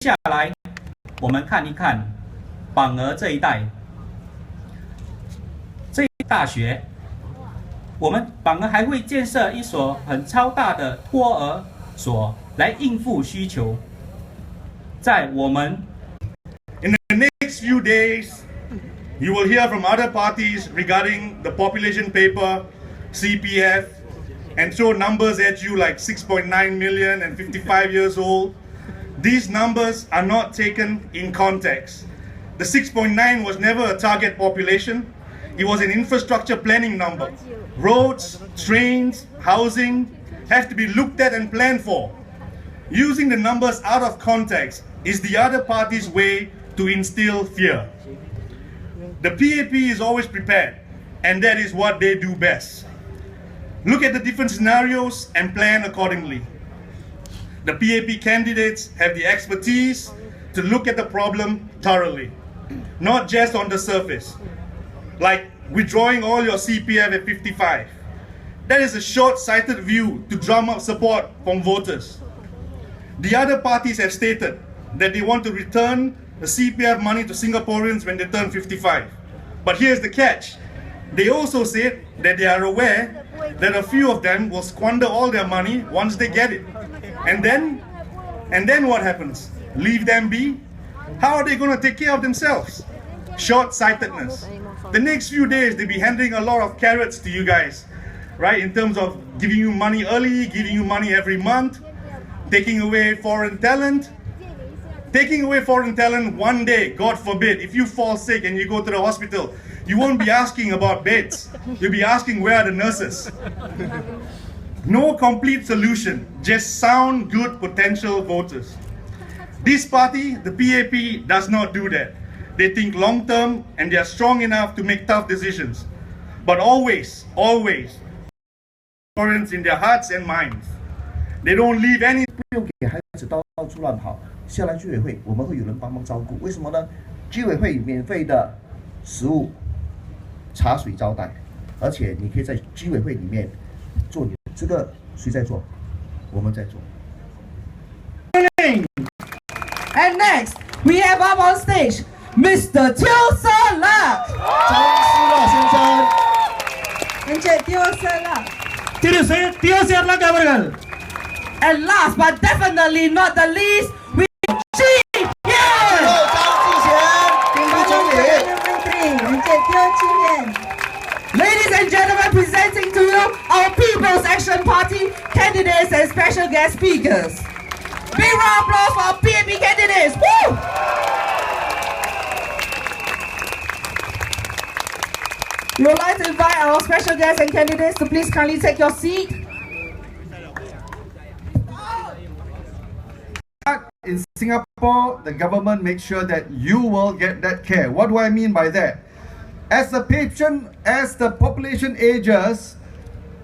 下来，我们看一看榜额这一带，这一大学，我们榜额还会建设一所很超大的托儿所来应付需求。在我们 In the next few days, you will hear from other parties regarding the population paper, CPF, and throw numbers at you like 6.9 million and 55 years old. These numbers are not taken in context. The 6.9 was never a target population. It was an infrastructure planning number. Roads, trains, housing have to be looked at and planned for. Using the numbers out of context is the other party's way to instill fear. The PAP is always prepared, and that is what they do best. Look at the different scenarios and plan accordingly. The PAP candidates have the expertise to look at the problem thoroughly, not just on the surface, like withdrawing all your CPF at 55. That is a short-sighted view to drum up support from voters. The other parties have stated that they want to return the CPF money to Singaporeans when they turn 55. But here's the catch. They also said that they are aware that a few of them will squander all their money once they get it. And then what happens? Leave them be? How are they going to take care of themselves? Short-sightedness. The next few days, they'll be handing a lot of carrots to you guys, right? In terms of giving you money early, giving you money every month, taking away foreign talent. Taking away foreign talent one day, God forbid, if you fall sick and you go to the hospital, you won't be asking about beds. You'll be asking where are the nurses. No complete solution, just sound, good potential voters. This party, the PAP, does not do that. They think long term and they are strong enough to make tough decisions. But always, Singaporeans in their hearts and minds. They don't leave any 不用给孩子到处乱跑，下来居委会我们会有人帮忙照顾。为什么呢？居委会免费的食物、茶水招待，而且你可以在居委会里面做你这个谁在做？我们在做。And next, we have up on stage Mr. Teo Ser Luck. 张思乐先生， Encik Teo Ser Luck. Teo Ser Luck அவர்கள் ，And last but definitely not the least, we have Ji Hian. 张继贤，副总理。 Encik Teo Ji Hian. Ladies and gentlemen, presenting to you our People's Action Party candidates and special guest speakers. Big round of applause for our PAP candidates. Woo! We would like to invite our special guests and candidates to please kindly take your seat. In Singapore, the government makes sure that you will get that care. What do I mean by that? As the population ages,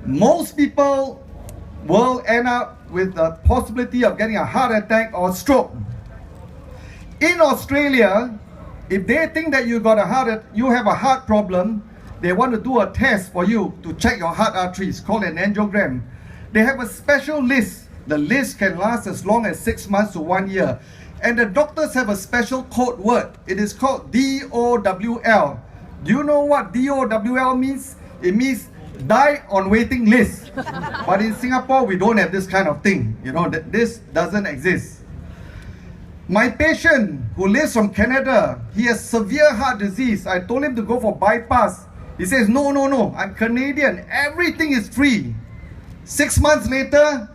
most people will end up with the possibility of getting a heart attack or stroke. In Australia, if they think that you have a heart problem, they want to do a test for you to check your heart arteries, called an angiogram. They have a special list. The list can last as long as 6 months to 1 year. And the doctors have a special code word. It is called DOWL. Do you know what DOWL means? It means die on waiting list. But in Singapore, we don't have this kind of thing. You know, this doesn't exist. My patient who lives from Canada, he has severe heart disease. I told him to go for bypass. He says, no, I'm Canadian. Everything is free. 6 months later,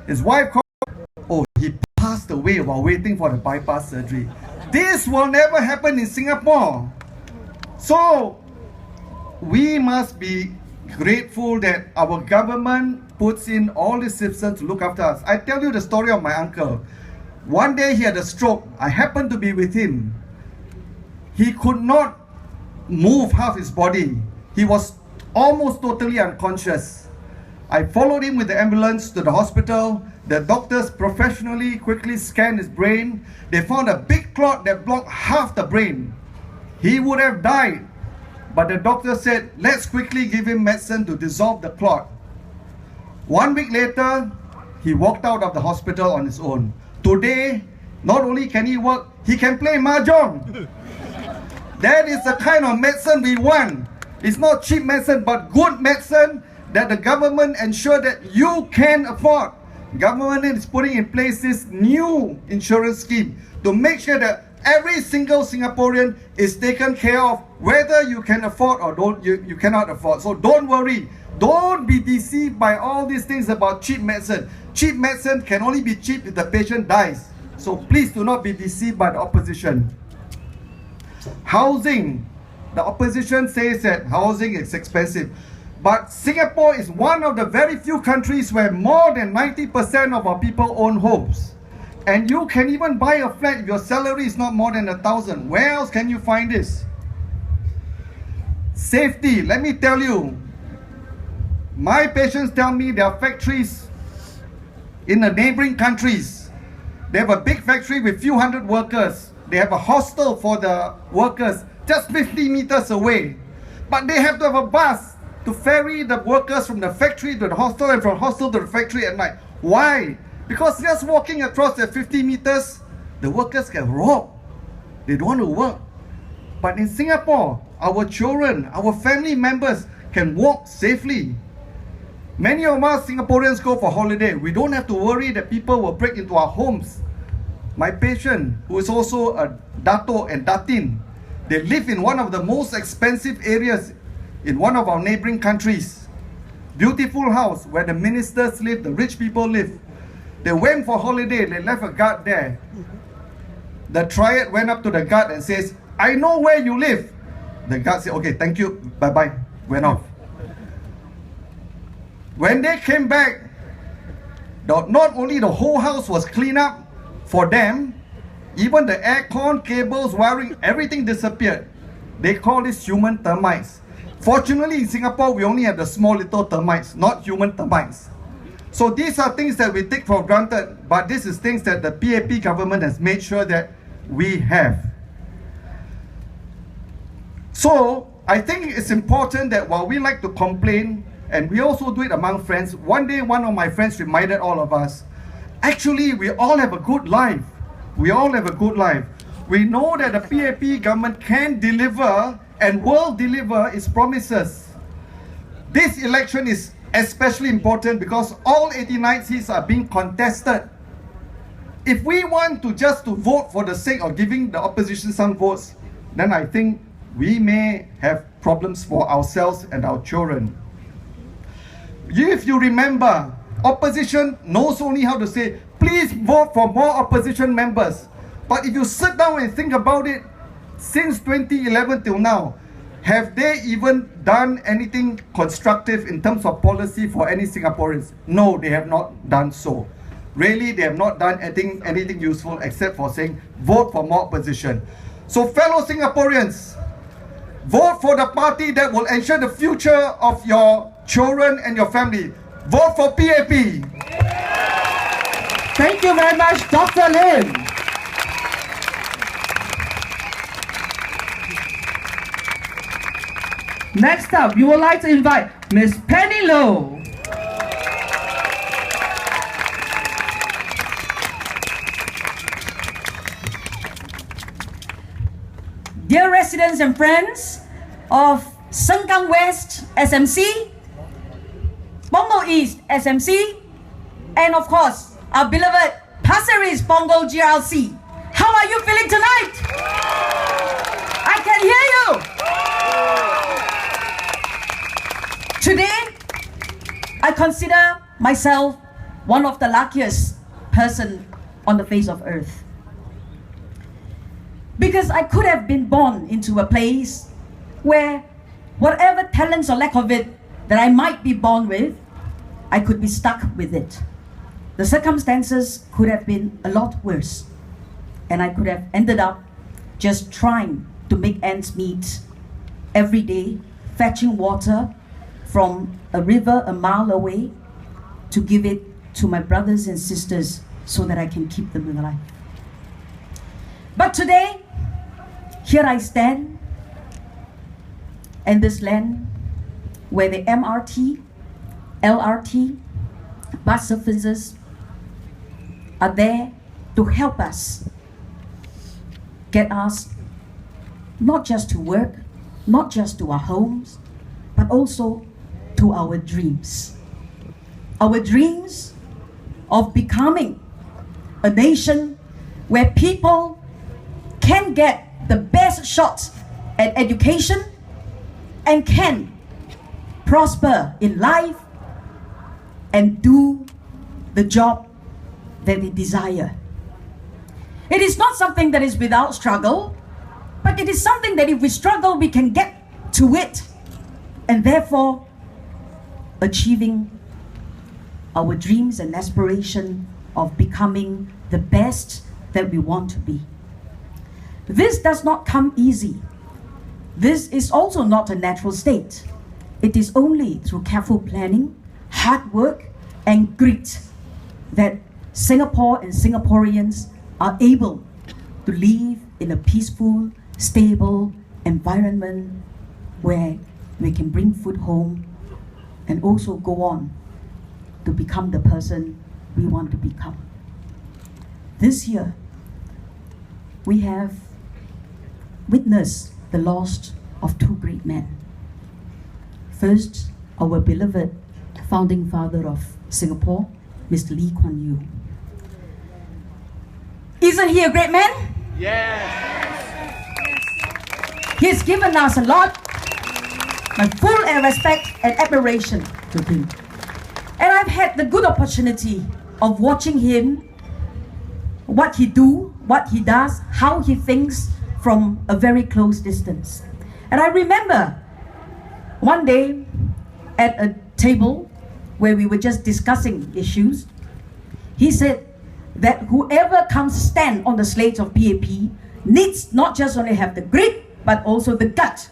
his wife called, oh, he passed away while waiting for the bypass surgery. This will never happen in Singapore. So, we must be grateful that our government puts in all the systems to look after us. I tell you the story of my uncle. One day he had a stroke. I happened to be with him. He could not move half his body. He was almost totally unconscious. I followed him with the ambulance to the hospital. The doctors professionally quickly scanned his brain. They found a big clot that blocked half the brain. He would have died. But the doctor said, let's quickly give him medicine to dissolve the clot. 1 week later, he walked out of the hospital on his own. Today, Not only can he work, he can play mahjong. That is the kind of medicine we want. It's not cheap medicine, but good medicine that the government ensure that you can afford. Government is putting in place this new insurance scheme to make sure that every single Singaporean is taken care of, whether you can afford or you cannot afford. So don't worry. Don't be deceived by all these things about cheap medicine. Cheap medicine can only be cheap if the patient dies. So please do not be deceived by the opposition. Housing. The opposition says that housing is expensive. But Singapore is one of the very few countries where more than 90% of our people own homes. And you can even buy a flat if your salary is not more than 1,000. Where else can you find this? Safety. Let me tell you, my patients tell me there are factories in the neighboring countries. They have a big factory with few hundred workers. They have a hostel for the workers just 50 meters away. But they have to have a bus to ferry the workers from the factory to the hostel and from hostel to the factory at night. Why? Because just walking across the 50 meters, the workers get robbed. They don't want to work. But in Singapore, our children, our family members can walk safely. Many of us Singaporeans go for holiday. We don't have to worry that people will break into our homes. My patient, who is also a Dato and Datin, they live in one of the most expensive areas in one of our neighboring countries. Beautiful house where the ministers live, the rich people live. They went for holiday, they left a guard there. The triad went up to the guard and says, I know where you live. The guard said, okay, thank you, bye-bye, went off. When they came back, not only the whole house was cleaned up for them, even the aircon, cables, wiring, everything disappeared. They call this human termites. Fortunately, in Singapore, we only have the small little termites, not human termites. So these are things that we take for granted, but this is things that the PAP government has made sure that we have. So I think it's important that while we like to complain, and we also do it among friends, one day one of my friends reminded all of us, actually we all have a good life. We all have a good life. We know that the PAP government can deliver and will deliver its promises. This election is especially important because all 89 seats are being contested. If we want to just to vote for the sake of giving the opposition some votes, then I think we may have problems for ourselves and our children. If you remember, opposition knows only how to say, please vote for more opposition members. But if you sit down and think about it, since 2011 till now, have they even done anything constructive in terms of policy for any Singaporeans? No, they have not done so. Really, they have not done anything useful except for saying, vote for more opposition. So fellow Singaporeans, vote for the party that will ensure the future of your children and your family. Vote for PAP. Thank you very much, Dr. Lim. Next up, we would like to invite Ms. Penny Low. Dear residents and friends of Sengkang West SMC, Punggol East SMC, and of course, our beloved Pasir Ris Punggol GRLC. How are you feeling tonight? I can hear you. Today, I consider myself one of the luckiest person on the face of earth. Because I could have been born into a place where whatever talents or lack of it that I might be born with, I could be stuck with it. The circumstances could have been a lot worse, and I could have ended up just trying to make ends meet every day, fetching water from a river a mile away to give it to my brothers and sisters so that I can keep them alive. But today, here I stand in this land where the MRT, LRT, bus services are there to help us get us not just to work, not just to our homes, but also to our dreams. Our dreams of becoming a nation where people can get the best shots at education and can prosper in life and do the job that they desire. It is not something that is without struggle, but it is something that if we struggle, we can get to it, and therefore achieving our dreams and aspiration of becoming the best that we want to be. This does not come easy. This is also not a natural state. It is only through careful planning, hard work, and grit that Singapore and Singaporeans are able to live in a peaceful, stable environment where we can bring food home and also go on to become the person we want to become. This year, we have witnessed the loss of two great men. First, our beloved founding father of Singapore, Mr. Lee Kuan Yew. Isn't he a great man? Yes. He's given us a lot. My full respect and admiration to him. And I've had the good opportunity of watching him, what he do, what he does, how he thinks from a very close distance. And I remember one day at a table where we were just discussing issues, he said that whoever comes stand on the slate of PAP needs not just only have the grit, but also the gut.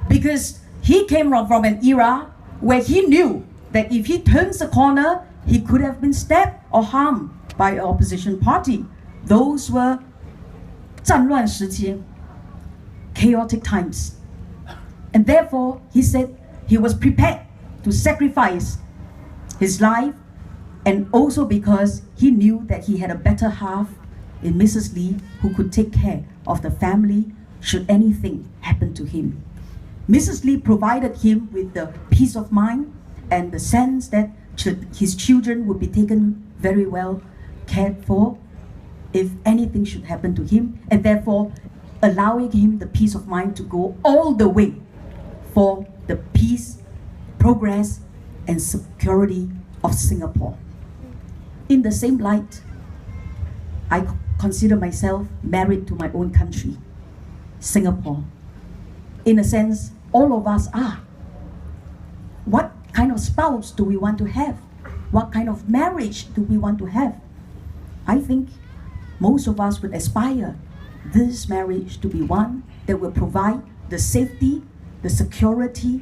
Because he came from an era where he knew that if he turns a corner, he could have been stabbed or harmed by an opposition party. Those were 战乱时期, chaotic times. And therefore, he said he was prepared to sacrifice his life, and also because he knew that he had a better half in Mrs. Lee who could take care of the family should anything happen to him. Mrs. Lee provided him with the peace of mind and the sense that his children would be taken very well cared for if anything should happen to him, and therefore allowing him the peace of mind to go all the way for the peace, progress, and security of Singapore. In the same light, I consider myself married to my own country, Singapore. In a sense, all of us are. What kind of spouse do we want to have? What kind of marriage do we want to have? I think most of us would aspire this marriage to be one that will provide the safety, the security,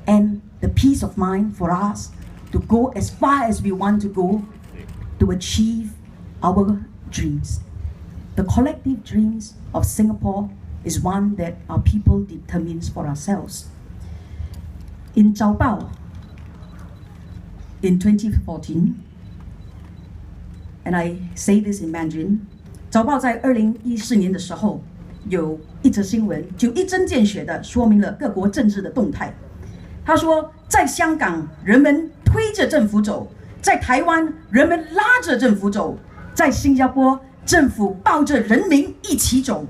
and the peace of mind for us to go as far as we want to go to achieve our dreams. The collective dreams of Singapore is one that our people determines for ourselves. In Zhao Bao, in 2014, and I say this in Mandarin, 早报在2014年的时候有一则新闻，就一针见血地说明了各国政治的动态。他说，在香港人们推着政府走，在台湾人们拉着政府走，在新加坡政府抱着人民一起走。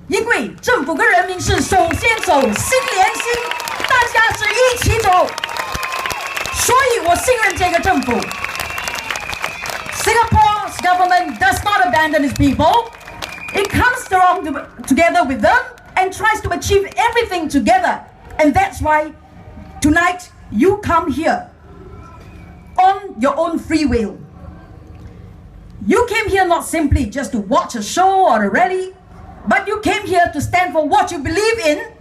因为政府跟人民是手牵手、心连心，大家是一起走，所以我信任这个政府。Singapore's government does not abandon its people. It comes together with them and tries to achieve everything together. And that's why tonight you come here on your own free will. You came here not simply just to watch a show or a rally, but you came here to stand for what you believe in,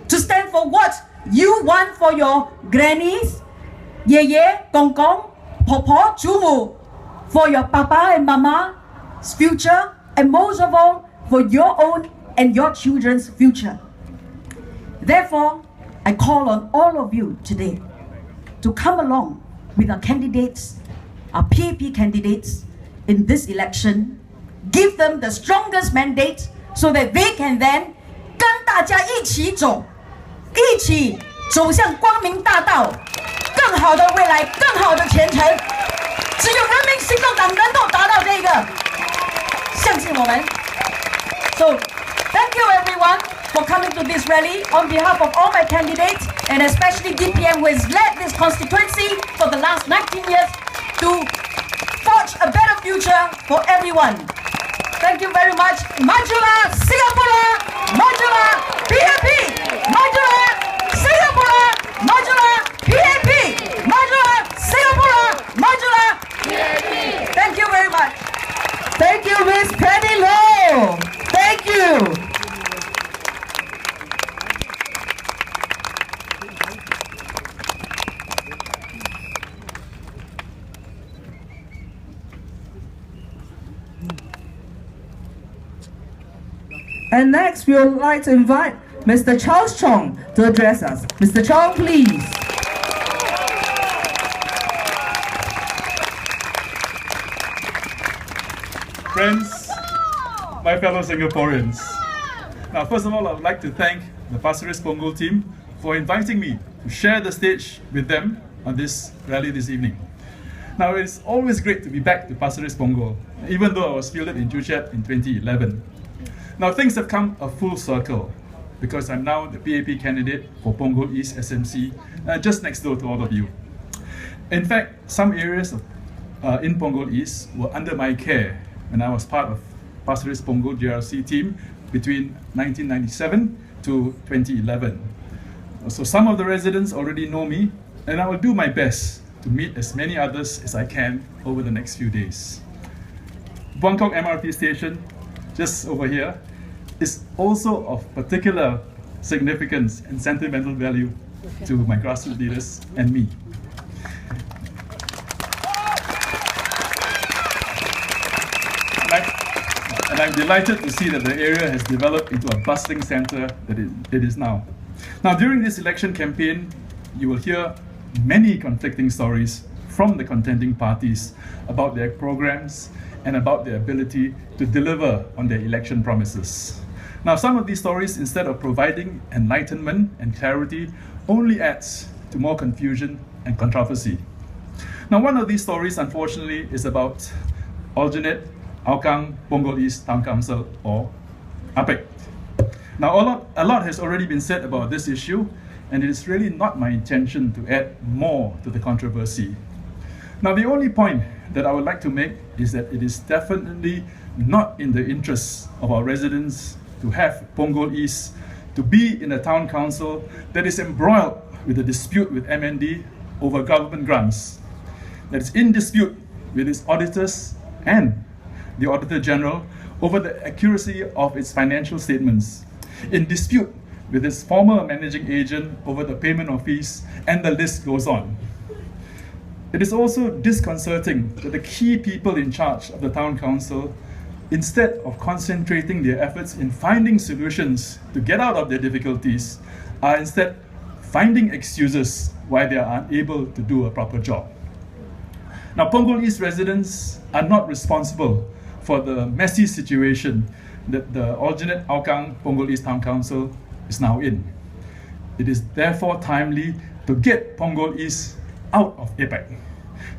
to stand for what you want for your grannies, 爷爷、公公、婆婆、祖母, for your papa and mama's future, and most of all, for your own and your children's future. Therefore, I call on all of you today to come along with our candidates, our PAP candidates in this election, give them the strongest mandate so that they can then 跟大家一起走，一起走向光明大道，更好的未来，更好的前程。只有人民行动党能够达到这个，相信我们。So, thank you everyone for coming to this rally on behalf of all my candidates and especially DPM who has led this constituency for the last 19 years to forge a better future for everyone. Thank you very much. Majulah Singapore, Majulah PAP, Majulah Singapore, Majulah PAP, Majulah Singapore, Majulah PAP. Thank you very much. Thank you, Miss Penny Low. Thank you. And next, we would like to invite Mr. Charles Chong to address us. Mr. Chong, please. Friends, my fellow Singaporeans. Now, first of all, I would like to thank the Pasir Ris Punggol team for inviting me to share the stage with them on this rally this evening. Now, it's always great to be back to Pasir Ris Punggol, even though I was fielded in Joo Chiat in 2011. Now, things have come a full circle because I'm now the PAP candidate for Punggol East SMC, just next door to all of you. In fact, some areas in Punggol East were under my care when I was part of Pasir Ris Punggol GRC team between 1997 to 2011. So some of the residents already know me, and I will do my best to meet as many others as I can over the next few days. Buangkok MRT station, just over here, is also of particular significance and sentimental value to my grassroots leaders and me. And I'm delighted to see that the area has developed into a bustling center that it is now. Now, during this election campaign, you will hear many conflicting stories from the contending parties about their programs and about their ability to deliver on their election promises. Now, some of these stories, instead of providing enlightenment and clarity, only adds to more confusion and controversy. Now, one of these stories, unfortunately, is about Alternate Hougang Punggol East Town Council, or APEC. Now, a lot has already been said about this issue, and it is really not my intention to add more to the controversy. Now, the only point that I would like to make is that it is definitely not in the interests of our residents to have Punggol East to be in a town council that is embroiled with a dispute with MND over government grants, that is in dispute with its auditors and the Auditor General over the accuracy of its financial statements, in dispute with its former managing agent over the payment of fees, and the list goes on. It is also disconcerting that the key people in charge of the town council, instead of concentrating their efforts in finding solutions to get out of their difficulties, are instead finding excuses why they are unable to do a proper job. Now, Punggol East residents are not responsible for the messy situation that the alternate Hougang Punggol East Town Council is now in. It is therefore timely to get Punggol East out of APEC,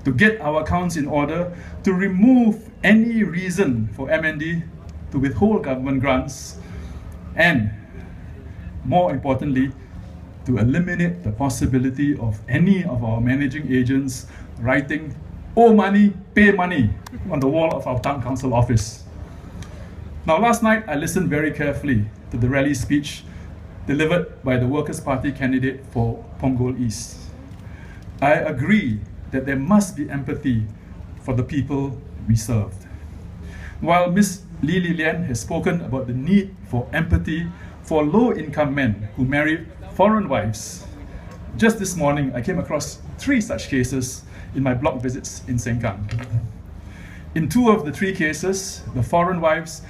to get our accounts in order, to remove any reason for MND to withhold government grants, and more importantly, to eliminate the possibility of any of our managing agents writing "owe money, pay money" on the wall of our town council office. Now, last night I listened very carefully to the rally speech delivered by the Workers' Party candidate for Punggol East. I agree that there must be empathy for the people we served. While Ms. Lee Li Lian has spoken about the need for empathy for low-income men who marry foreign wives, just this morning I came across 3 such cases in my block visits in Sengkang. In 2 of the 3 cases, the foreign wives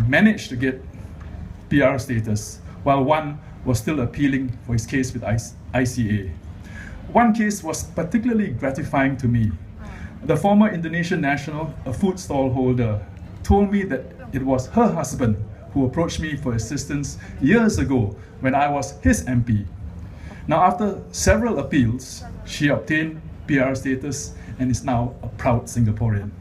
managed to get PR status, while one was still appealing for his case with ICA. One case was particularly gratifying to me. The former Indonesian national, a food stall holder, told me that it was her husband who who approached me for assistance years ago when I was his MP. Now, after several appeals, she obtained PR status and is now a proud Singaporean.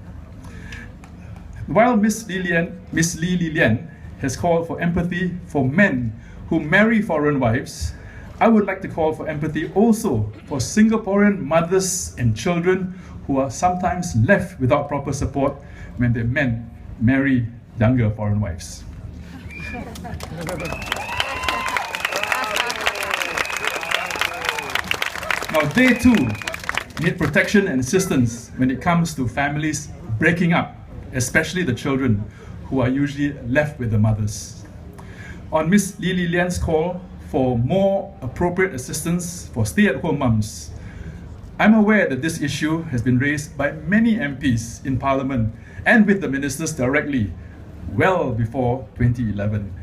While Miss Lee Li Lian has called for empathy for men who marry foreign wives, I would like to call for empathy also for Singaporean mothers and children who are sometimes left without proper support when their men marry younger foreign wives. Now, they too need protection and assistance when it comes to families breaking up, especially the children who are usually left with the mothers. On Ms. Lee Li Lian's call for more appropriate assistance for stay-at-home mums, I'm aware that this issue has been raised by many MPs in Parliament and with the ministers directly well before 2011.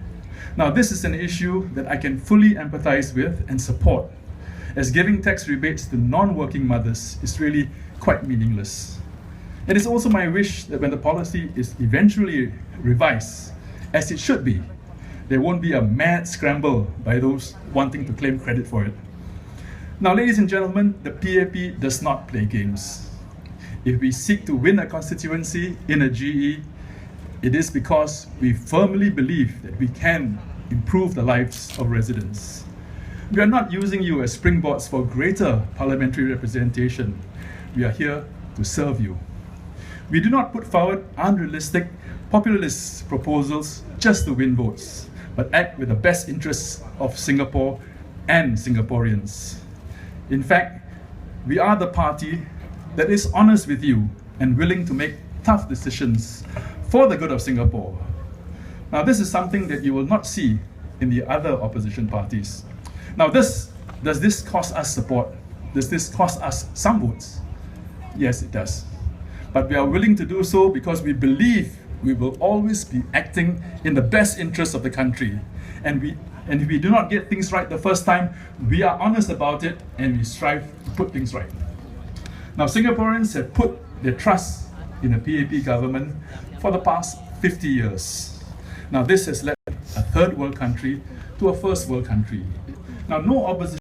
Now, this is an issue that I can fully empathize with and support, as giving tax rebates to non-working mothers is really quite meaningless. It is also my wish that when the policy is eventually revised, as it should be, there won't be a mad scramble by those wanting to claim credit for it. Now, ladies and gentlemen, the PAP does not play games. If we seek to win a constituency in a GE, it is because we firmly believe that we can improve the lives of residents. We are not using you as springboards for greater parliamentary representation. We are here to serve you. We do not put forward unrealistic, populist proposals just to win votes, but act with the best interests of Singapore and Singaporeans. In fact, we are the party that is honest with you and willing to make tough decisions for the good of Singapore. Now, this is something that you will not see in the other opposition parties. Now, does this cost us support? Does this cost us some votes? Yes, it does. But we are willing to do so because we believe we will always be acting in the best interest of the country. And if we do not get things right the first time, we are honest about it and we strive to put things right. Now, Singaporeans have put their trust in the PAP government for the past 50 years. Now, this has led a third world country to a first world country. Now, no opposition